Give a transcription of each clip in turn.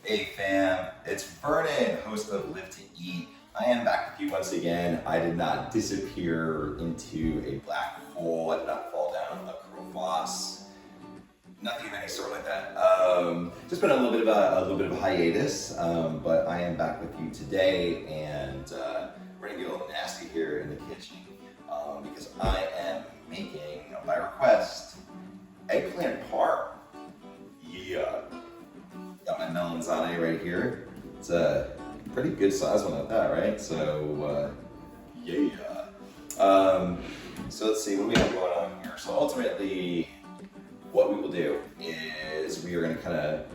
Hey fam, it's Vernon, host of Live to Eat. I am back with you once again. I did not disappear into a black hole. I did not fall down a crevasse. Nothing of any sort like that. Just been a little bit of a hiatus, but I am back with you today, and we're gonna get a little nasty here in the kitchen because I am making, by request, eggplant parm. Yeah. Got my melanzane right here. It's a pretty good size one at that, right? So, yeah. So let's see, what do we have going on here? So ultimately, what we will do is we are gonna kind of,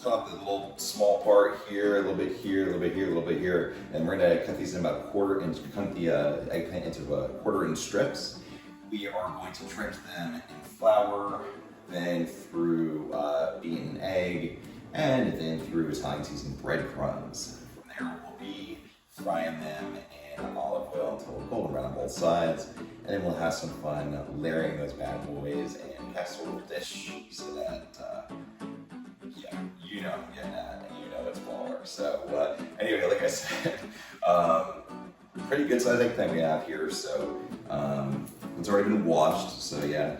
cut off the little small part here, a little bit here, a little bit here, a little bit here, and we're gonna cut these in about a quarter inch, cut the eggplant into a quarter-inch strips. We are going to drench them in flour, then through beaten egg, and then through Italian seasoned breadcrumbs. From there, we'll be frying them in olive oil until they're golden brown on both sides, and then we'll have some fun layering those bad boys in a casserole dish so that, you know I'm getting at, and you know it's baller. So anyway, like I said, pretty good size eggplant we have here. So it's already been washed, so yeah.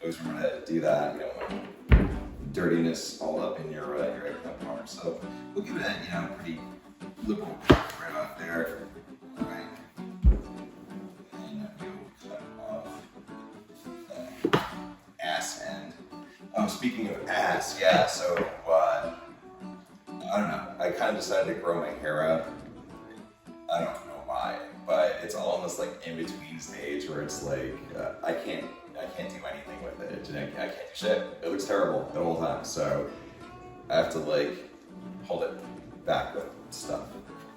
We're gonna do that, you know, dirtiness all up in your eggplant parm. So we'll give it a, pretty liberal right off there. All right. And we'll cut off the ass end. Speaking of ass, yeah, so I don't know. I kind of decided to grow my hair out. I don't know why, but it's almost like in between stage where it's like I can't do anything with it. I can't do shit. It looks terrible the whole time. So I have to hold it back with stuff.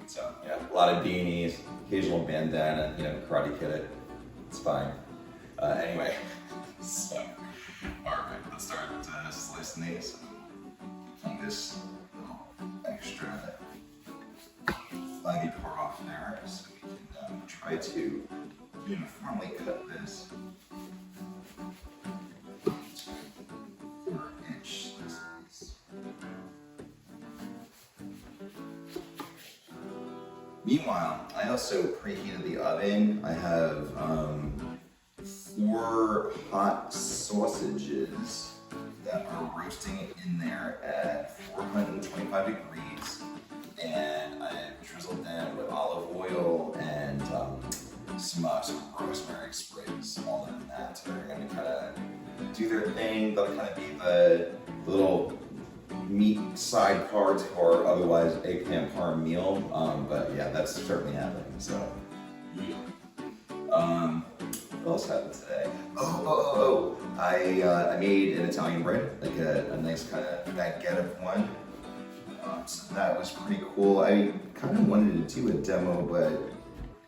So yeah, a lot of beanies, occasional bandana, karate kid it. It's fine. Anyway, so all right, let's start slicing these. Find this little extra flaggy part off there, so we can try to uniformly cut this. Meanwhile, I also preheated the oven. I have 4 hot sausages that are roasting in there at 425 degrees. And I drizzled them with olive oil and some rosemary sprigs, all in that. They're gonna kind of do their thing. They'll kind of be the little meat side part to our otherwise eggplant parm meal, but yeah, that's certainly happening. So, what else happened today? I made an Italian bread, like a nice kind of baguette of one. So that was pretty cool. I kind of wanted to do a demo, but it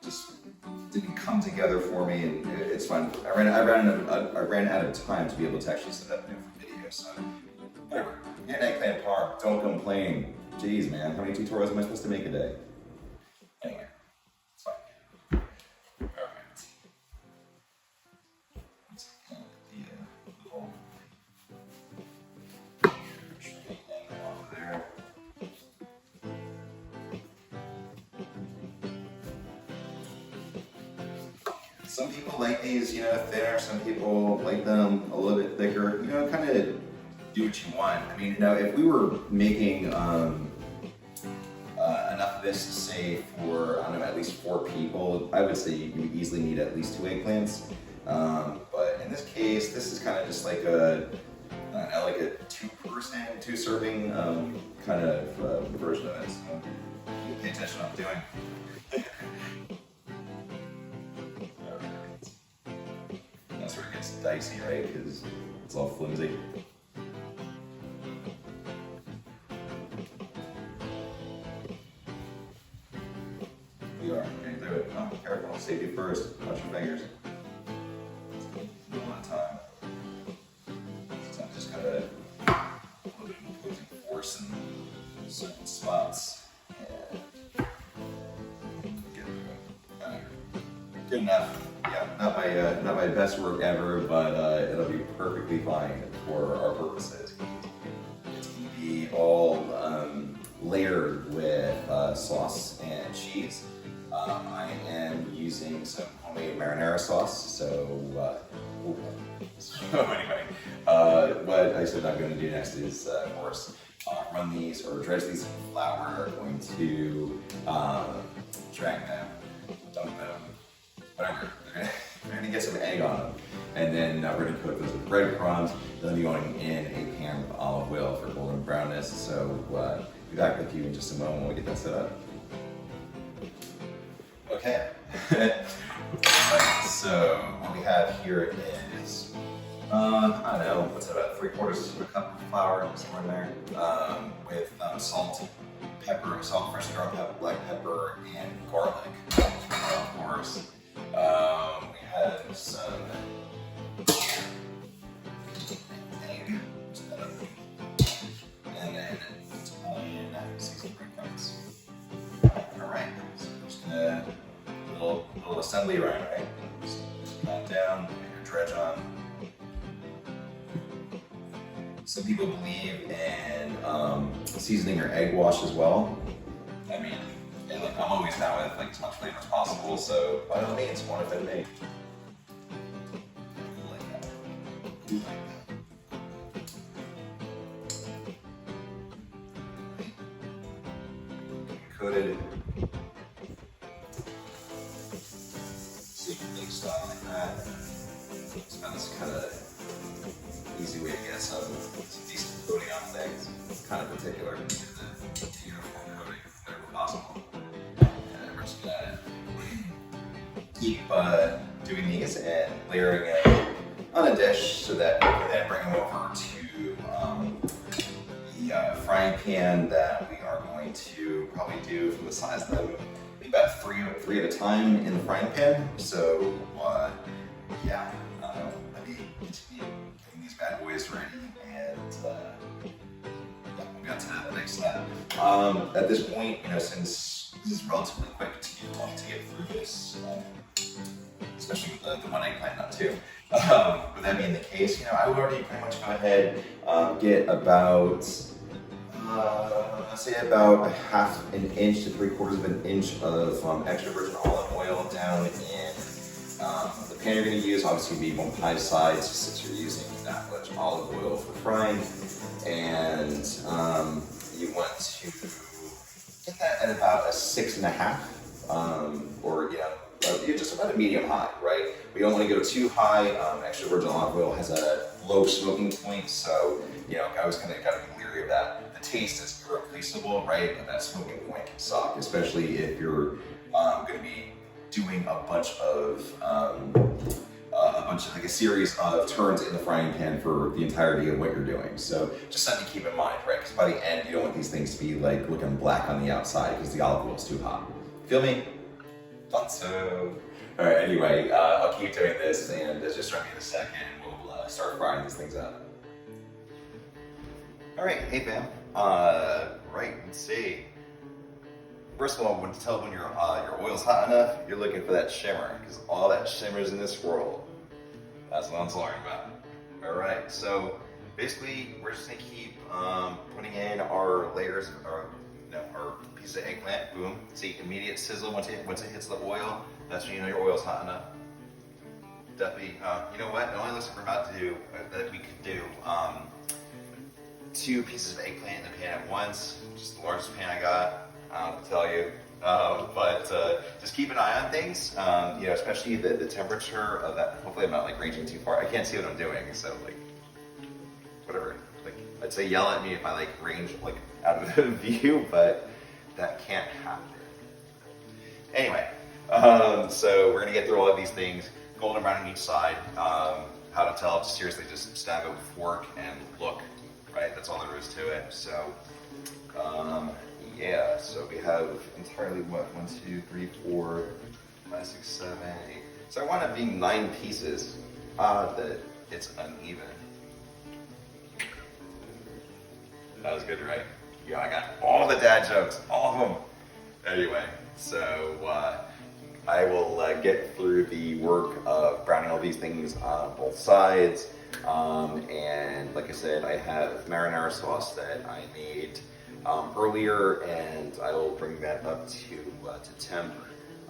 just didn't come together for me, and it's fine. I ran out of time to be able to actually set up a new video. So whatever. Get an eggplant parm. Don't complain. Jeez, man, how many tutorials am I supposed to make a day? Anyway, it's fine. All right. Let's get the little tray angle off there. Some people like these, thinner. Some people like them a little bit thicker. Kind of do what you want. I mean, if we were making enough of this, say for, I don't know, at least 4 people, I would say you would easily need at least 2 eggplants. But in this case, this is kind of just like a 2-person, 2-serving kind of version of it. So pay attention to what I'm doing. That's where it gets dicey, right? Because it's all flimsy. We are getting through it. Oh, careful, safety first. Watch your fingers. A lot of time. Sometimes just gotta a little bit of opposing force in certain spots. And get through it. Good enough. Yeah, not my best work ever, but it'll be perfectly fine for our purposes. be all layered with sauce and cheese. I am using some homemade marinara sauce, so anyway, what I said I'm going to do next is, of course, run these or dredge these in flour. We're going to drag them, dunk them, whatever. We're going to get some egg on them, and then we're going to cook those with breadcrumbs. They'll be going in a pan with olive oil for golden brownness. So be back with you in just a moment when we get that set up. Okay. Right, so what we have here is, I don't know, what's it, about 3/4 of a cup of flour, somewhere in there, with salt, pepper, salt, fresh ground pepper, black pepper, and garlic, of course. We have some egg, and then Italian seasoned breadcrumbs. Alright, so we're just gonna little assembly line, right? So just pat down, put your dredge on. Some people believe in seasoning your egg wash as well. I mean, and like, I'm always down with like as much flavor as possible, so by all means, one if it may. Coated. Style like that. So that's kind of easy way to get some decent coating on things. It's kind of particular to the uniform coating whenever possible. And we're just gonna keep doing these and layering it on a dish so that we can then bring them over to the frying pan that we are going to probably do from the size of them. About three at a time in the frying pan. So yeah, let me continue getting these bad boys ready, and yeah, we'll get to the next step. At this point, you know, since this is relatively quick to get through this, especially with the one eggplant nut too. With that being the case, you know, I would already pretty much go ahead get about. Let's say about 1/2 inch to 3/4 of an inch of extra virgin olive oil down in the pan you're going to use. Obviously, you need 1 pie size since you're using that much olive oil for frying, and you want to get that at about a 6.5, or you're just about a medium high, right? We don't want to go too high. Extra virgin olive oil has a low smoking point, so I always kind of got to be leery of that. Taste is irreplaceable, right? But that smoking point can suck, especially if you're going to be doing a bunch of like a series of turns in the frying pan for the entirety of what you're doing. So just something to keep in mind, right? Because by the end, you don't want these things to be like looking black on the outside because the olive oil is too hot. Feel me? Thought so. All right. Anyway, I'll keep doing this, and just join me in a second. We'll start frying these things up. All right. Hey, fam. Right, let's see. First of all, when to tell when your oil's hot enough, you're looking for that shimmer, because all that shimmers in this world. That's what I'm talking about. All right, so basically, we're just gonna keep putting in our layers, our piece of eggplant. Boom. See, immediate sizzle once it hits the oil. That's when you know your oil's hot enough. Definitely. You know what? The only list we're about to do that we could do. 2 pieces of eggplant in the pan at once, just the largest pan I got, I don't have to tell you. But just keep an eye on things, especially the temperature of that. Hopefully I'm not like ranging too far. I can't see what I'm doing, so like, whatever. Like, I'd say yell at me if I like range like out of the view, but that can't happen. Anyway, so we're gonna get through all of these things, golden brown on each side. How to tell, seriously, just stab it with a fork and look. Right, that's all there is to it. So, yeah. So we have entirely what 1, 2, 3, 4, 5, 6, 7, 8. So I want it being 9 pieces. Odd that it's uneven. That was good, right? Yeah, I got all the dad jokes, all of them. Anyway, so I will get through the work of browning all these things on both sides. And like I said, I have marinara sauce that I made earlier, and I will bring that up to temp.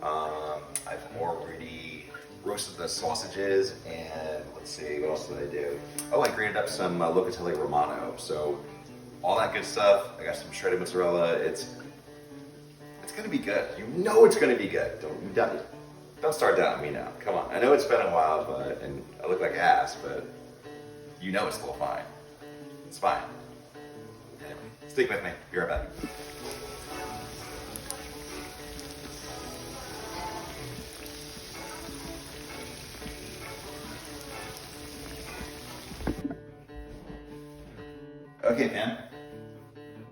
I've already roasted the sausages, and let's see, what else did I do? Oh, I grated up some locatelli romano. So all that good stuff. I got some shredded mozzarella. It's gonna be good. You know it's gonna be good. Don't start doubting me now. Come on. I know it's been a while, and I look like ass, but you know it's still fine. It's fine. Anyway, stick with me. Be right back. Okay, fam.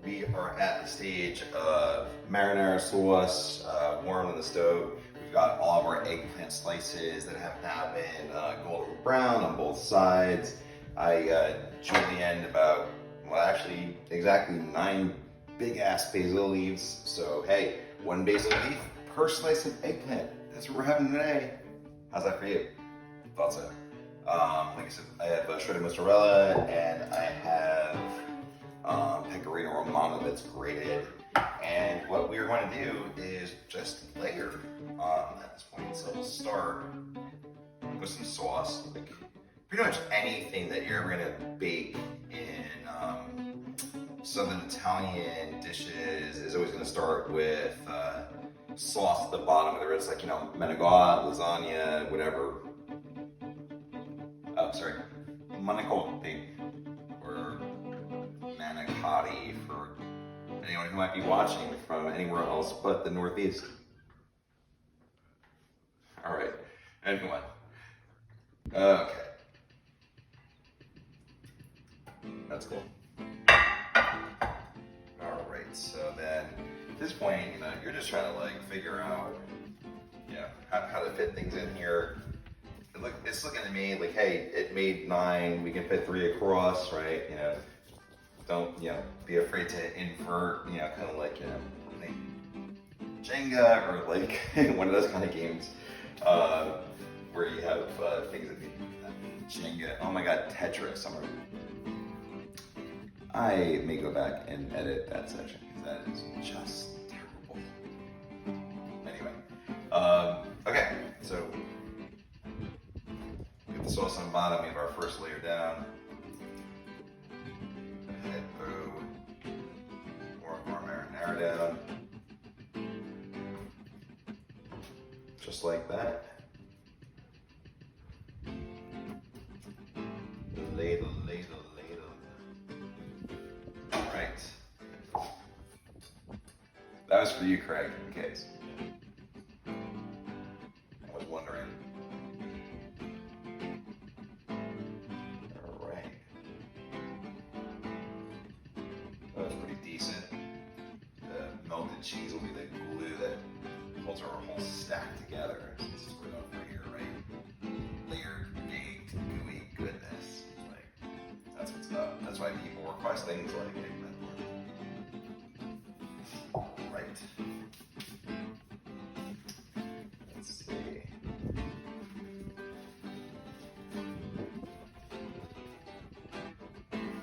We are at the stage of marinara sauce warm on the stove. We've got all of our eggplant slices that have now been golden brown on both sides. I julienned about, well, actually exactly 9 big ass basil leaves. So hey, 1 basil leaf per slice of eggplant. That's what we're having today. How's that for you? Thought so. Like I said, I have shredded mozzarella, and I have pecorino romano that's grated. And what we're going to do is just layer at this point. So we'll start with some sauce, like pretty much anything that you're ever gonna bake in Southern Italian dishes is always gonna start with sauce at the bottom, whether it's like, menegotte, lasagna, whatever. Oh, sorry, manicotti or manicotti for anyone who might be watching from anywhere else but the Northeast. All right, anyway. Okay. That's cool. All right, so then at this point, you're just trying to figure out, how to fit things in here. It's looking at me like, hey, it made 9, we can fit 3 across, right? Don't, be afraid to invert, kind of like Jenga or like one of those kind of games where you have things that be Jenga. Oh my God, Tetris. I may go back and edit that section because that is just terrible. Anyway, okay, so get the sauce on the bottom. We have our first layer down. Head through more and more marinara down, just like that. Ladle. All right. That was for you, Craig, in case I was wondering. All right. That was pretty decent. The melted cheese will be the glue that holds our whole stack together. This is what over here, right? Layered, baked, gooey goodness. That's what's up. That's why people request things like eggplant. Right. Let's see.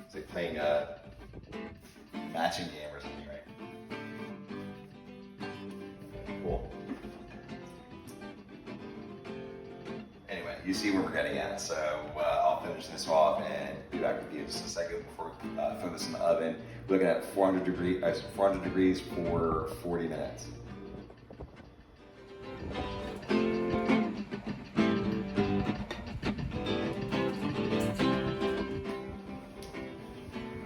It's like playing a matching game or something, right? Cool. Anyway, you see where we're getting at, so I'll finish this off and be back with you in just a second before we throw this in the oven. We're looking at 400 degrees for 40 minutes.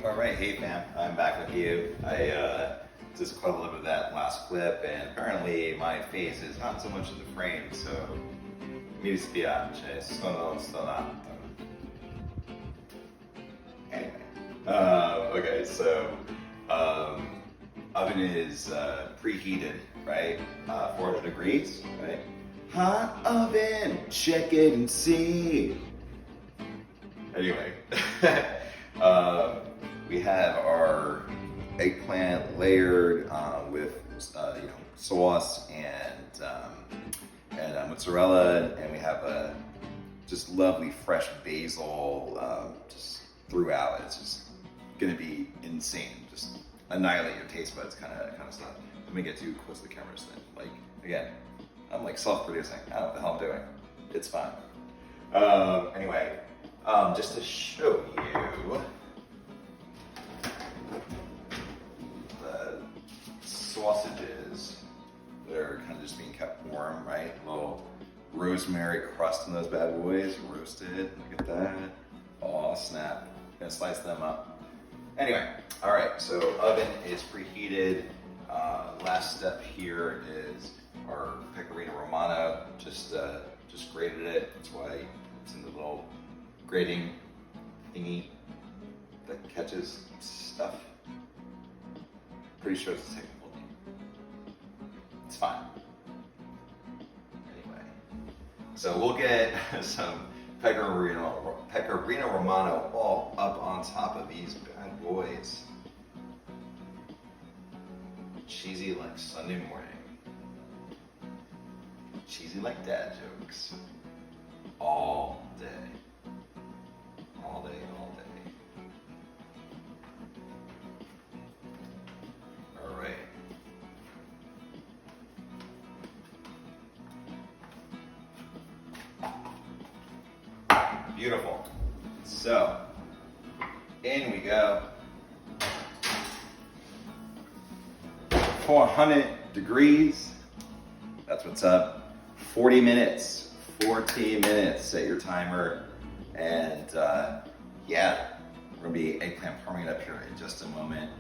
All right, hey fam, I'm back with you. I just caught a little bit of that last clip, and apparently my face is not so much in the frame, so mi dispiace, sono stonato. Anyway, okay, so oven is preheated, right? 400 degrees, right? Hot oven, check it and see. Anyway, we have our eggplant layered with sauce and and mozzarella, and we have a just lovely fresh basil just throughout. It's just gonna be insane. Just annihilate your taste buds kind of stuff. Let me get too close to the cameras then. Like, again, I'm like self-producing. I don't know what the hell I'm doing. It's fine. Anyway, just to show you the sausages, they're kind of just being kept warm, right? A little rosemary crust in those bad boys, roasted. Look at that. Oh, snap. Gonna slice them up. Anyway, all right, so oven is preheated. Last step here is our pecorino romano. Just grated it. That's why it's in the little grating thingy that catches stuff. Pretty sure it's a technical name. It's fine. Anyway, so we'll get some pecorino romano all up on top of these bad boys. Cheesy like Sunday morning. Cheesy like dad jokes. All day. All day, all day. All right. Beautiful. So, in we go. 400 degrees. That's what's up. 40 minutes. 40 minutes. Set your timer. And yeah, we're gonna be eggplant parming up here in just a moment.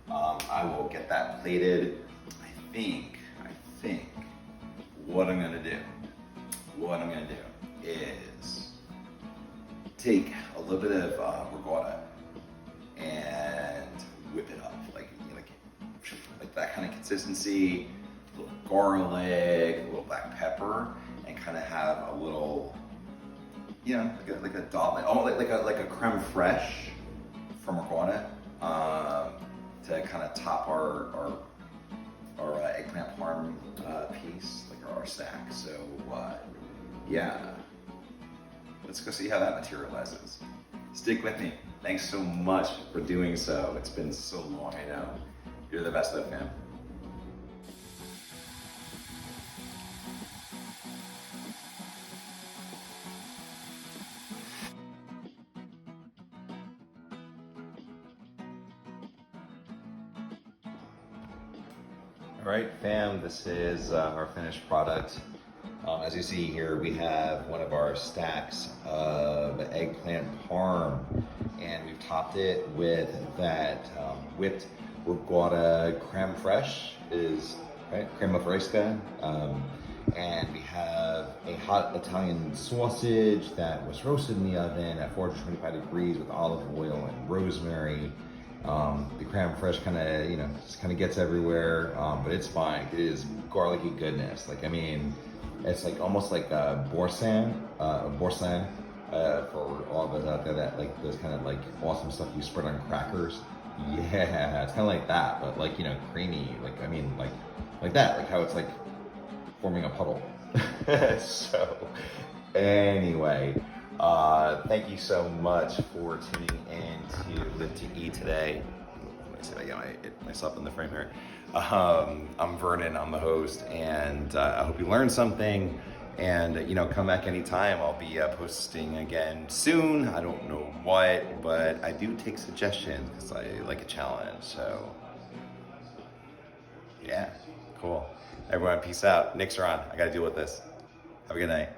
I will get that plated. I think what I'm gonna do is take a little bit of ricotta and whip it up, like that kind of consistency, a little garlic, a little black pepper, and kind of have a little, you know, like a dot, like a creme fraiche from ricotta, to kind of top our eggplant parm piece, like our stack. So yeah, let's go see how that materializes. Stick with me. Thanks so much for doing so. It's been so long, I know. You're the best, though, fam. All right, fam, this is our finished product. As you see here, we have one of our stacks of eggplant parm, and we've topped it with that whipped ricotta creme fraiche, right? Crema fresca. And we have a hot Italian sausage that was roasted in the oven at 425 degrees with olive oil and rosemary. The creme fraiche kind of, you know, just kind of gets everywhere, but it's fine. It is garlicky goodness. Like, I mean, it's like almost like boursin, for all of us out there that like those kind of like awesome stuff you spread on crackers. Yeah, it's kind of like that, but like, you know, creamy. Like, I mean, like that, like how it's like forming a puddle. So, anyway, thank you so much for tuning in to Live to Eat today. Let me see if I get myself in the frame here. I'm Vernon, I'm the host, and I hope you learned something. And, you know, come back anytime. I'll be posting again soon. I don't know what, but I do take suggestions because I like a challenge. So, yeah, cool. Everyone, peace out. Nicks are on. I got to deal with this. Have a good night.